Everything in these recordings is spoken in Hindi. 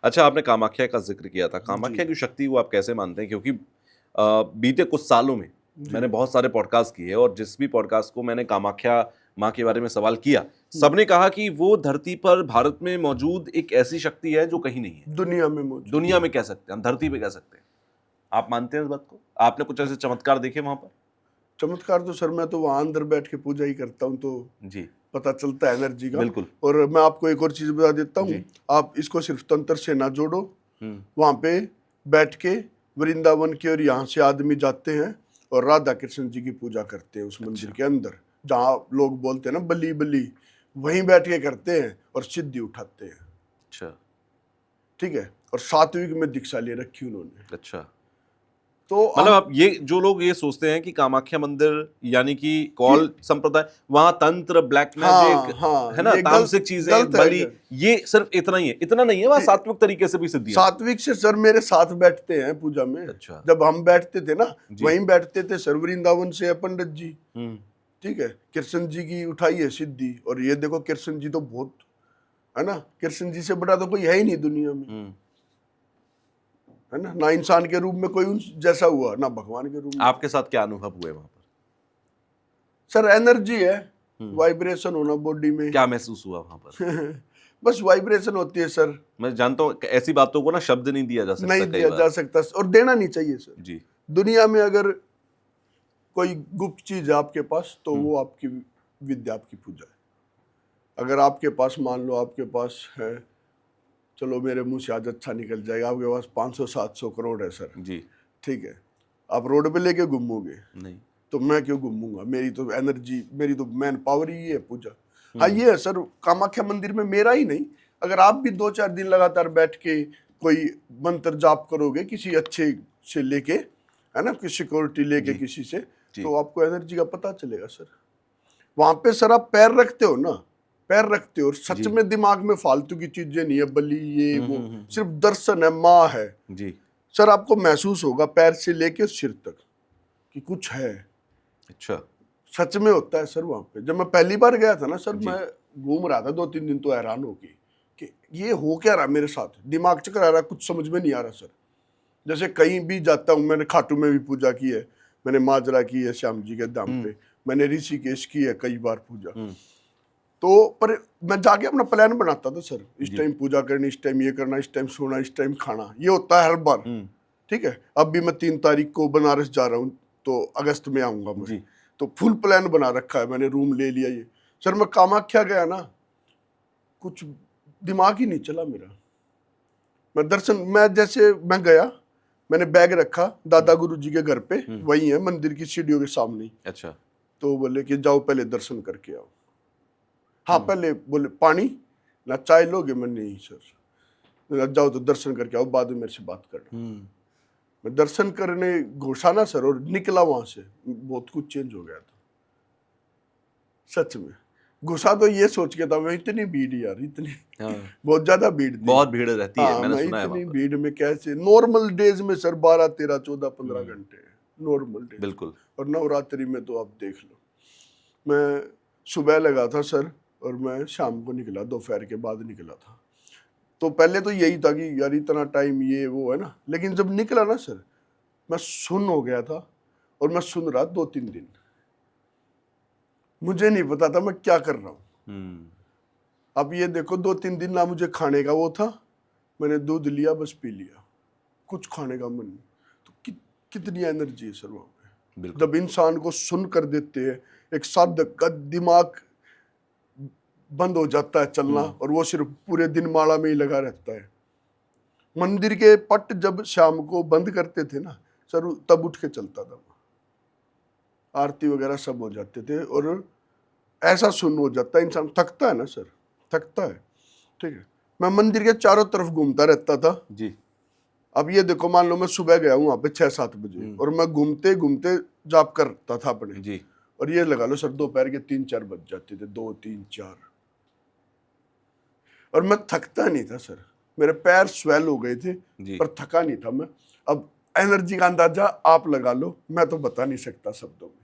अच्छा, आपने कामाख्या का जिक्र किया था। जी कामाख्या की शक्ति को आप कैसे मानते हैं? क्योंकि बीते कुछ सालों में जी। मैंने बहुत सारे पॉडकास्ट किए और जिस भी पॉडकास्ट को मैंने कामाख्या माँ के बारे में सवाल किया, हम्म, सबने कहा कि वो धरती पर भारत में मौजूद एक ऐसी शक्ति है जो कहीं नहीं है। दुनिया में मौजूद दुनिया में कह सकते हैं, हम धरती पे कह सकते हैं। आप मानते हैं इस बात को? आपने कुछ ऐसे चमत्कार देखे वहां पर? चमत्कार तो सर, मैं तो वहां अंदर बैठ के पूजा ही करता हूँ, तो जी, पता चलता है एनर्जी का। बिल्कुल। और मैं आपको एक और चीज बता देता हूँ, जी। आप इसको सिर्फ तंत्र से ना जोड़ो। हुँ। वहां पे बैठ के वृंदावन की और यहाँ से आदमी जाते हैं और राधा कृष्ण जी की पूजा करते हैं उस मंदिर अच्छा, के अंदर, जहाँ लोग बोलते हैं ना बली बली, वहीं बैठ के करते हैं और सिद्धि उठाते हैं। अच्छा, ठीक है, और सात्विक में दीक्षा ले रखी उन्होंने। अच्छा। तो मतलब हम, आप ये जो लोग ये सोचते हैं कि कामाख्या मंदिर यानी कि कि कौल संप्रदाय, वहां तंत्र, ब्लैक मैजिक, हाँ हाँ, है ना, ये तामसिक चीजें, गलत बलि, है। ये सिर्फ इतना ही है? इतना नहीं है, वहां कि सात्विक तरीके से भी सिद्धियां हैं। सात्विक से सर मेरे साथ बैठते हैं पूजा में। अच्छा। जब हम बैठते थे ना, जी। वहीं बैठते थे सर, वृंदावन से है पंडित जी। हुँ। ठीक है, कृष्ण जी की उठाई है सिद्धि, और ये देखो कृष्ण जी तो बहुत, है ना, कृष्ण जी से बड़ा तो कोई है ही नहीं दुनिया में। हुँ। है ना इंसान के रूप में कोई उन जैसा हुआ, ना भगवान के रूप में। आपके साथ क्या अनुभव हुए वहां पर? सर एनर्जी है, हुँ। वाइब्रेशन होना बॉडी में। क्या महसूस हुआ वहां पर? बस वाइब्रेशन होती है सर। मैं जानता हूँ ऐसी बातों को ना शब्द नहीं दिया जा सकता नहीं कई दिया जा बार। सकता और देना नहीं चाहिए सर। जी। दुनिया में अगर कोई गुप्त चीज है आपके पास, तो हुँ। वो आपकी विद्या, आपकी पूजा है। अगर आपके पास, मान लो आपके पास है, चलो मेरे मुंह से आज अच्छा निकल जाएगा, आपके पास 500-700 करोड़ है सर। जी। ठीक है, आप रोड पे लेके घूमोगे, नहीं। तो मैं क्यों घूमूंगा? मेरी तो एनर्जी, मेरी तो मैन पावर ही है पूजा। हाँ हुँ। ये है सर, कामाख्या मंदिर में मेरा ही नहीं, अगर आप भी 2-4 दिन लगातार बैठ के कोई मंत्र जाप करोगे किसी अच्छे से लेके, है ना, किसी सिक्योरिटी लेके जी। किसी से, जी। तो आपको एनर्जी का पता चलेगा सर। वहां पे सर आप पैर रखते हो ना, पैर रखते हो, और सच जी। में दिमाग में फालतू की चीजें नहीं है, बलि ये हुँ, वो, हुँ, हुँ, सिर्फ दर्शन है, माँ है। जी। सर आपको महसूस होगा पैर से लेके सिर तक कि कुछ है। अच्छा। सच में होता है सर। वहां पे जब मैं पहली बार गया था ना सर, जी। मैं घूम रहा था 2-3 दिन, तो हैरान हो गई कि ये हो क्या रहा मेरे साथ, दिमाग चक्कर आ रहा, कुछ समझ में नहीं आ रहा सर। जैसे कहीं भी जाता हूँ, मैंने खाटू में भी पूजा की है, मैंने माजरा की है श्याम जी के धाम हुँ। पे, मैंने ऋषिकेश की है कई बार पूजा। हुँ। तो पर मैं जाके अपना प्लान बनाता था सर, इस जी। टाइम पूजा करनी, इस टाइम ये करना, इस टाइम सोना, इस टाइम खाना, ये होता है हर बार। हुँ। ठीक है, अब भी मैं 3 तारीख को बनारस जा रहा हूँ, तो अगस्त में आऊंगा मैं, जी। तो फुल प्लान बना रखा है मैंने, रूम ले लिया ये। सर मैं कामाख्या गया ना, कुछ दिमाग ही नहीं चला मेरा। मैं दर्शन, मैं जैसे मैं गया, मैंने बैग रखा दादा गुरु जी के घर पे, हुँ। वही है मंदिर की सीढ़ियों के सामने ही। अच्छा। तो बोले कि जाओ पहले दर्शन करके आओ। हाँ हुँ। पहले बोले पानी ना चाय लोगे? मैं नहीं सर। बोला, जाओ तो दर्शन करके आओ, बाद में मेरे से बात करना। हुँ। मैं दर्शन करने घुसा ना सर, और निकला वहां से, बहुत कुछ चेंज हो गया था सच में। घुसा तो ये सोच के था मैं, इतनी भीड़ यार, इतनी हाँ, बहुत ज्यादा भीड़ थी। बहुत भीड़ रहती है, हाँ मैंने मैं सुना है वहाँ इतनी पर। भीड़ में कैसे, नॉर्मल डेज में सर 12, 13, 14, 15 हुँ। घंटे नॉर्मल डेज में, बिल्कुल। और नवरात्रि में तो आप देख लो। मैं सुबह लगा था सर, और मैं शाम को निकला, दोपहर के बाद निकला था। तो पहले तो यही था कि यार इतना टाइम ये वो है ना, लेकिन जब निकला ना सर, मैं सुन हो गया था, और मैं सुन रहा 2-3 दिन, मुझे नहीं पता था मैं क्या कर रहा हूँ। हुँ। अब ये देखो 2-3 दिन ना मुझे खाने का वो था, मैंने दूध लिया बस पी लिया, कुछ खाने का मन नहीं। तो कितनी एनर्जी है सर वहाँ पे, बिल्कुल। जब इंसान को सुन कर देते हैं, एक साधक का दिमाग बंद हो जाता है चलना, हुँ। और वो सिर्फ पूरे दिन माला में ही लगा रहता है। मंदिर के पट जब शाम को बंद करते थे ना सर, तब उठ के चलता था, आरती वगैरह सब हो जाते थे, और ऐसा सुन हो जाता है, इंसान थकता है ना सर, थकता है। ठीक है, मैं मंदिर के चारों तरफ घूमता रहता था। जी। अब ये देखो, मान लो मैं सुबह गया हूँ वहाँ पे 6-7 बजे, हुँ। और मैं घूमते घूमते जाप करता था अपने, जी। और ये लगा लो सर दोपहर के 3-4 बज जाते थे, 2-3-4, और मैं थकता नहीं था सर, मेरे पैर स्वेल हो गए थे, जी। पर थका नहीं था मैं। अब एनर्जी का अंदाजा आप लगा लो, मैं तो बता नहीं सकता शब्दों में।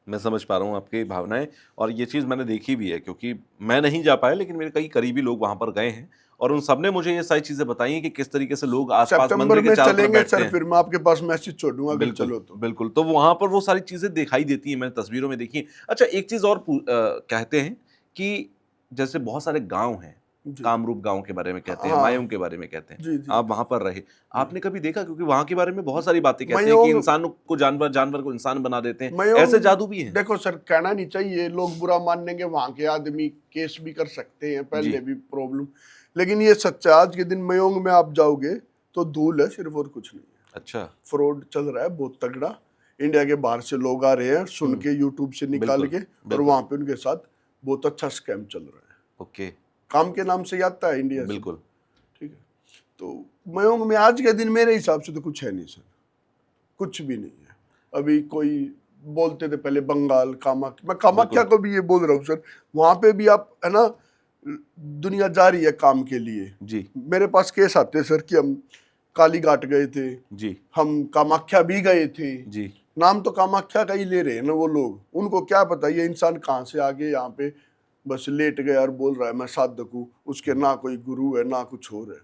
मैं समझ पा रहा हूँ आपकी भावनाएं, और ये चीज़ मैंने देखी भी है, क्योंकि मैं नहीं जा पाया लेकिन मेरे कई करीबी लोग वहां पर गए हैं, और उन सबने मुझे ये सारी चीजें बताई हैं कि किस तरीके से लोग आसपास सितंबर मंदिर के में चारों तरफ चलेंगे बैठते सर, हैं। फिर मैं आपके पास मैसेज छोड़ूंगा अगर बिल्कुल चलो तो। बिल्कुल, तो वहां पर वो सारी चीजें दिखाई देती हैं, मैंने तस्वीरों में देखी हैं। अच्छा, एक चीज और कहते हैं कि जैसे बहुत सारे गांव हैं, जी कामरूप गांव के बारे में कहते हैं, हाँ मायूंग के बारे में कहते हैं, जी जी आप वहां पर रहे, आपने कभी देखा? क्योंकि वहां के बारे में बहुत सारी बातें कहते हैं कि मयोंग इंसान को जानवर, जानवर को इंसान बना देते हैं, ऐसे मयोंग जादू भी हैं। देखो सर, कहना नहीं चाहिए, लोग बुरा मान लेंगे, वहां के आदमी केस भी कर सकते हैं, जी पहले भी प्रॉब्लम, लेकिन ये सच्चा है। आज के दिन मयोंग में आप जाओगे तो धूल है सिर्फ, और कुछ नहीं है। अच्छा। फ्रॉड चल रहा है बहुत तगड़ा। इंडिया के बाहर से लोग आ रहे हैं सुन के, यूट्यूब से निकाल बिल्कुल के, और बिल्कुल। वहां पे उनके साथ बहुत अच्छा स्कैम चल रहा है। ओके। काम के नाम से ही आता है इंडिया से, बिल्कुल। ठीक है। तो मयोंग में आज के दिन मेरे हिसाब से तो कुछ है नहीं सर, कुछ भी नहीं है। अभी कोई बोलते थे पहले बंगाल कामाख्या, मैं कामाख्या बिल्कुल। को भी ये बोल रहा हूँ सर, वहां पे भी आप है ना, दुनिया जा रही है काम के लिए। जी मेरे पास केस आते हैं सर कि हम काली घाट गए थे, जी हम कामाख्या भी गए थे, जी। नाम तो कामाख्या का ही ले रहे हैं ना वो लोग, उनको क्या पता ये इंसान कहाँ से आ गए यहाँ पे, बस लेट गया और बोल रहा है मैं साधक हूँ, उसके ना कोई गुरु है ना कुछ और है।